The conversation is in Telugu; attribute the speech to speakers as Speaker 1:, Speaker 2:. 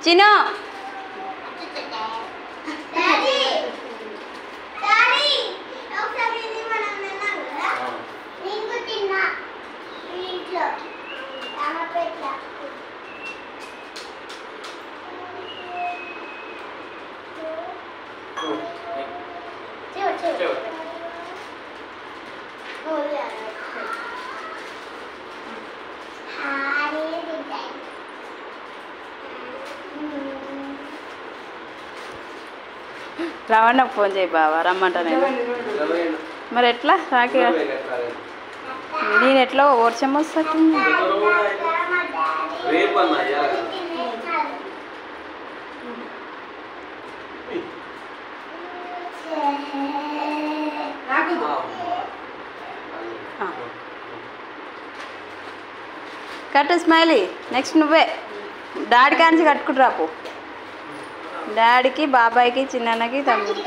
Speaker 1: చిన్న రావణకు ఫోన్ చేయి బావా రమ్మంటా నేను మరి ఎట్లా రాకి నేను ఎట్లా వర్షం వస్తుంది కట్టు స్మైలీ నెక్స్ట్ నువ్వే డాడీ కాంచి కట్టుకుంటు రాపు డాడీకి బాబాయ్కి చిన్నన్నకి తమ్ముడు